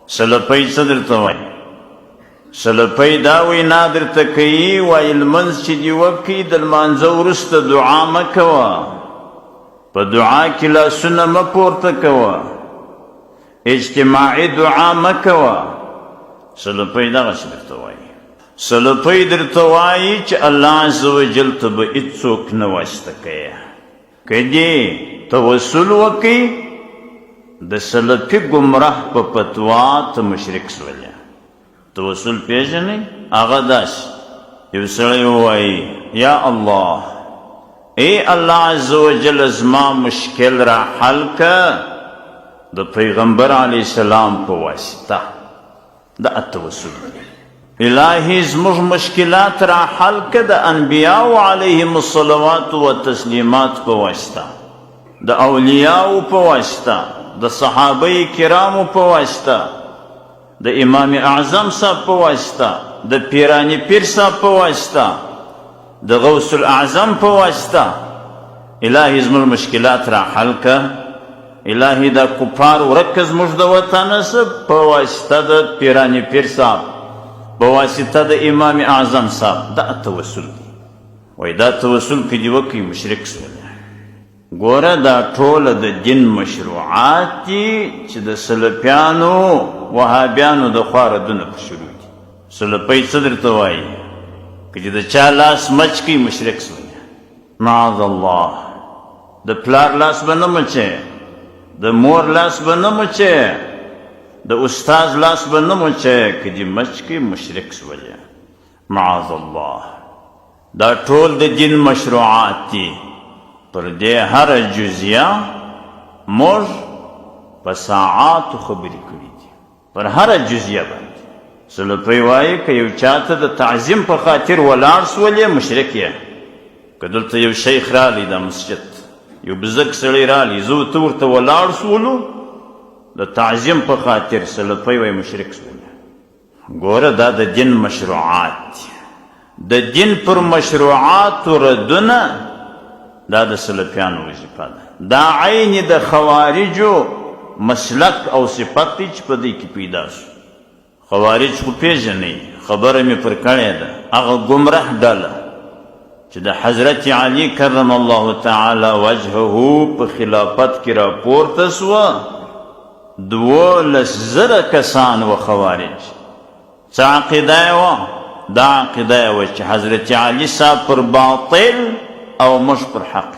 سلپۍ څه درته وایي؟ سلپۍ دا وینا درته کوي، وایي لمونځ چې دې وکړي د لمانځه وروسته دعا مه کوه، په دعا کې لاسونه مه پورته کوه، اجتماعي دعا مه کوه. سلپۍ دغسې درته وایي. سلپۍ درته وایي چې الله عز وجل ته به هېڅوک نه واسطه کوي. که دې توسل وکړي د سلفي ګمراه په فتوا ته مشرک سولې. توسل پیژنئ؟ هغه داسې یو سړی ووایي یا الله، ای الله عز وجل زما مشکل را حل که د پیغمبر علیه السلام په واسطه. دا التوسل دی. الهی زموږ مشکلات را حل که د انبیاو علیهم الصلوات والتسلیمات په واسطه، د اولیاو په واسطه، د صحابه کرامو په واسطه، د امام اعظم صاحب په واسطه، د پیرانی پیر صاحب په واسطه، د غوث الاعظم په واسطه. الهی زموږ مشکلات را حل که. الهی دا کفار ورکه زموږ د وطن په واسطه د پیرانی پیر صاحب، په واسطه د امام اعظم صاحب. دا توسل دی. وایي دا توسل که دې وکړي مشرک سولې. ګوره دا ټوله د دین مشروعات دي چې د سلفیانو وهابیانو د خوا ردونه په شروع دي. سلفۍ څه درته وایي؟ که چې د چا لاس مچ کړي مشرک سولې. معاذ الله. د پلار لاس به نه مچې، د مور لاس به نه مچې، د استاز لاس به نه مچې، که دې مچ کړي مشرک سولې. معاذ الله. دا ټول د دین مشروعات دي. پر دې هر جزیه موږ په ساعاتو خبرې کړي دي، پر هر جزیه باندې. سلفۍ وایي که یو چاته د تعظیم په خاطر ولاړ سولې مشرک یې. که دلته یو شیخ رالی د مسجد، یو بزرګ سړی رالی، زه ته ورته ولاړ سولو د تعظیم په خاطر، سلفۍ وایي مشرک سولې. ګوره دا د دین مشروعات دي. د دین پر مشروعاتو ردونه دا د سلفیانو وظیفه ده. دا عین د خوارجو مسلک او صفت دی چې په دې کې پیدا شو. خوارج خو پیژنئ، خبره مې پر کړې ده. هغه ګمراه ډله چې د حضرت علي کرم الله تعالی وجهه په خلافت کې راپورته سوه، 12,000 کسان و خوارج. څه عقیده یې وه؟ دا عقیده یې وه چې حضرت علي صاحب پر باطل او موږ پر حق.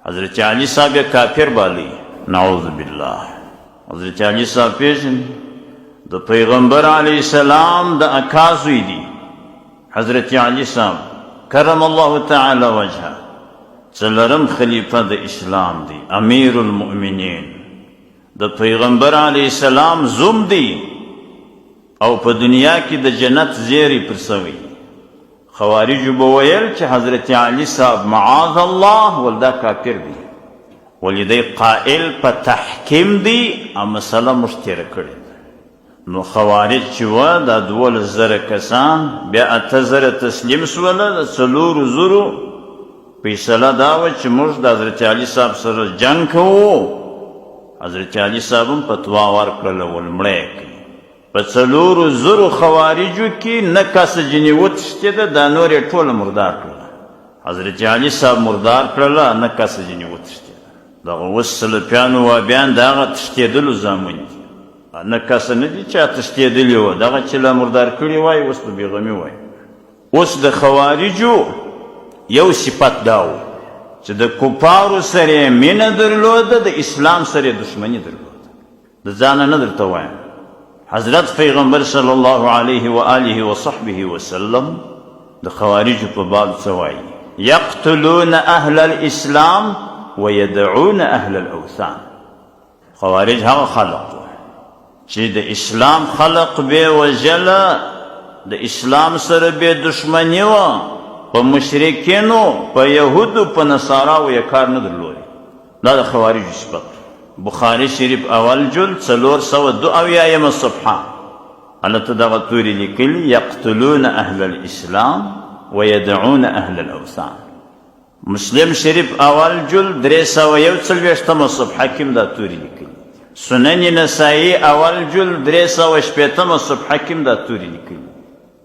حضرت علي صاحب یې کافر بالی. نعوذ بالله. حضرت علي صاحب پیژنئ؟ د پیغمبر علیه السلام د اکا زوی دی حضرت علي صاحب کرم الله تعالی وجهه. څلورم خلیفه د اسلام دی، امیر المؤمنین، د پیغمبر علیه السلام زوم دی او په دنیا کې د جنت زیری پر سوی. خوارجو به ویل چې حضرت علي صاحب معاذ الله ولدا کافر دی، ولې دی قائل په تحکیم دی او مسله موږ تېره کړې. نو خوارج چې وه دا 12,000 کسان بیا 8,000 تسلیم سوله. د 4,000 فیصله دا وه چې موږ د حضرت علي صاحب سره جنګ کوو. حضرت علي صاحب هم فتوا ورکړله ولمړی یې کوي. په 4,000 خوارجو کې نه کسه جنې وتښتېده، دا نور یې ټوله مردار کړله. حضرت علي صاحب مردار کړله، نه کسه جنې وتښتېده. دغه اوس سلفیانو وابیان د هغه تښتېدلو زامن دي. نه کسه نه دي چا تښتېدلي وه، دغه چې لا مردار کړي وایي اوس په بېغمي وایي. اوس د خوارجو یو صفت دا و چې د کفارو سره یې مینه درلوده، د اسلام سره یې دښمني درلوده. د ځانه نه درته وایم. حضرت پیغمبر صلی الله علیه و آله و صحبه وسلم د خوارجو په باب څه وایي؟ یقتلون اهل الاسلام ویدعون اهل الاوثان. خوارج هغه خلق چې د اسلام خلق به وجله، د اسلام سره به دشمنی وه، په مشرکینو، په یهودو، په نصاراو یې کار نه درلودی. دا د خوارجو صفت. بخاري شریف اول جلد 482 صفحه هلته دغه تورې لیکلي یقتلون اهل الاسلام ویدعون اهل الاوثان. مسلم شریف اول جلد 341 صفحه کې هم دا تورې لیکلي سنن نسائی اول جلد 380 صفحه کې دا توري لیکلي.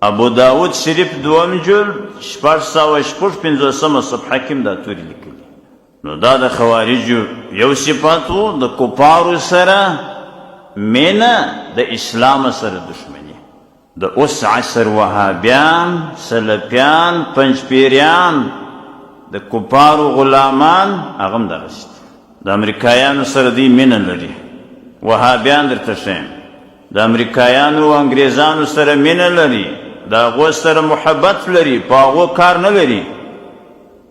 ابو داود شریف دوم جلد 450 صفحه کې دا توري لیکلي. نو دا د خوارجو یو صفات و، د کفارو سره مینه، د اسلام سره دشمنی. د اوس عصر وهابیان، سلفیان، پنجپیریان، د کفارو غلامان هغه هم دغسې د امریکایانو سره دوی مینه لري. وهابیان درته ښیم، د امریکایانو و انګریزانو سره مینه لري، د هغو سره محبت لري، په هغو کار نه لري.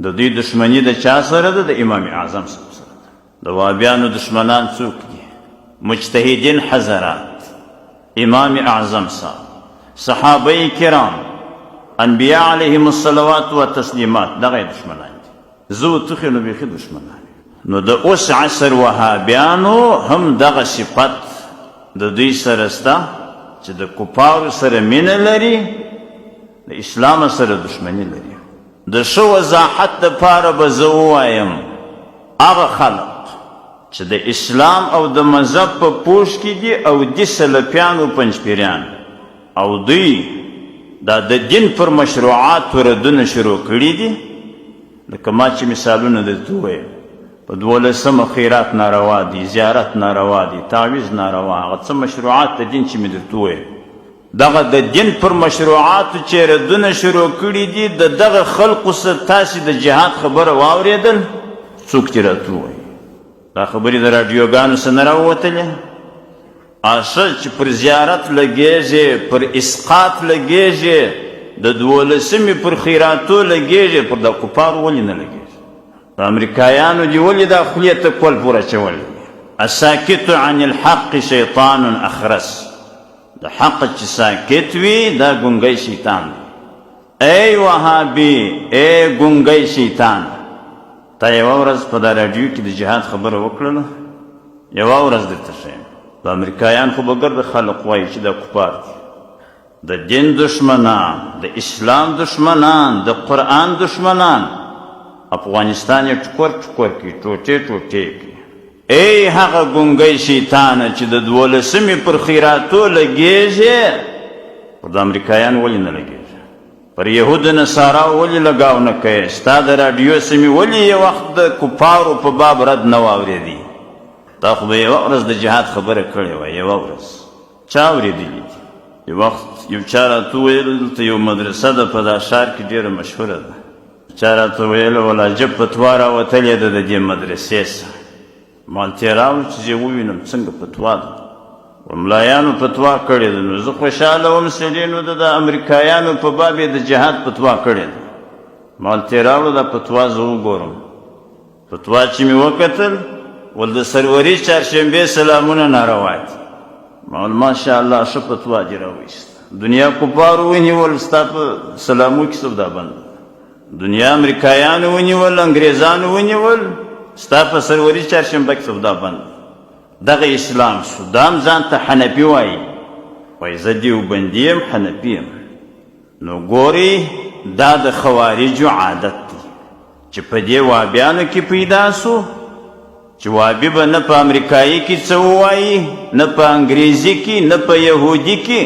د دوی دشمني د چا سره ده؟ د امام اعظم سره ده. د وهابیانو دشمنان څوک دي؟ مجتهدین حضرات، امام اعظم صاحب، صحابه کرام، انبیاء علیهم الصلوات و تسلیمات، دغه دشمنان دي. زه وټوخې نو بیخي دشمنان. نو د اوس عصر وهابیانو هم دغه صفت د دوی سره شته چې د کفارو سره مینه لري، د اسلام سره دشمني لري. د ښه وضاحت دپاره به زه ووایم هغه خلق چې د اسلام او د مذهب په پوښ کې دي او دي سلفیان او پنجپیریان، او دوی دا د دین پر مشروعاتو ردونه شروع کړي دي. لکه ما چې مثالونه درته وویل، په 12 خیرات ناروا دي، زیارت ناروا دي، تعویض ناروا، هغه څه مشروعات د دین چې مې درته وویل، دغه د دین پر مشروعاتو چې ردونه شروع کړي دي، د دغه خلقو سره تاسې د جهاد خبره واورېدل؟ څوک چې راته ووایي دا خبرې د راډیوګانو څخه نه راووتلې؟ اصل چې پر زیارت لګېږي، پر اسقاط لګېږي، د 12 پر خیراتو لګېږي، پر د کفارو ولې نه لګېږي؟ د امریکایانو دي ولې دا خولې ته کول پور اچولی؟ الساکت عن الحق شیطان اخرس، د حق چې ساکت وي دا ګونګی شیطان دی. ای وهابي، ای ګونګی شیطان، تا یوه ورځ په دا راډیو کې د جهاد خبره وکړله؟ یوه ورځ درته ښیم. د امریکایان خو به ګرد خلق وایي چې دا کفار دي، د دین دشمنان، د اسلام دشمنان، د قرآن دشمنان. افغانستان یې ټکور ټکور کړي، ټوټې ټوټې کړي. ای هغه ګونګی شیطانه چې د 12 پر خیراتو لګېږي، پر د امریکایان ولې نه لګېږي؟ پر یهود نصاراو ولې لګاو نه کوې؟ ستا د راډیو سیمې ولې یو وخت د کفارو په باب رد نه واورېدي؟ تا خو به یوه ورځ د جهاد خبره کړې وه، یوه ورځ چا اورېدلي دي؟ یو وخت یو چا راته وویل دلته یو مدرسه ده په دا ښار کې ډېره مشهوره ده. چا راته ویل ولا عجب فتوا راوتلې ده د دې مدرسې څخه. ما ورته راوړل چې زه ووینم څنګه فتوا ده. ملایانو فتوا کړې ده. نو زه خوشحاله وم سړي، نو د امریکایانو په باب یې د جهاد فتوا کړې ده. ما ورته راوړل دا فتوا زه وګورم. فتوا چې مې وکتل، ول د سروري چهارشنبې سلامونه ناروا دي. ما ویل ماشاءالله ښه فتوا دې راوایسته. دنیا کفارو ونیول، ستا په سلامو کې سودا بند. دنیا امریکایانو ونیول، انګریزانو ونیول، ستا په سروري چهارشنبه کې سودا بند. دغه اسلام شو. دا هم ځان ته حنفي وایي، وایي زه دیوبندي یم، حنفي یم. نو ګورې دا د خوارجو عادت دی چې په دې وهابیانو کې پیدا سو چې وهابي به نه په امریکایي کې څه ووایي، نه په انګریزي کې، نه په یهودي کې.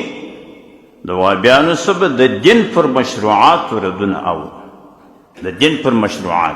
د وهابیانو څه به د دین پر مشروعاتو ردونه اورو، د دین پر مشروعات.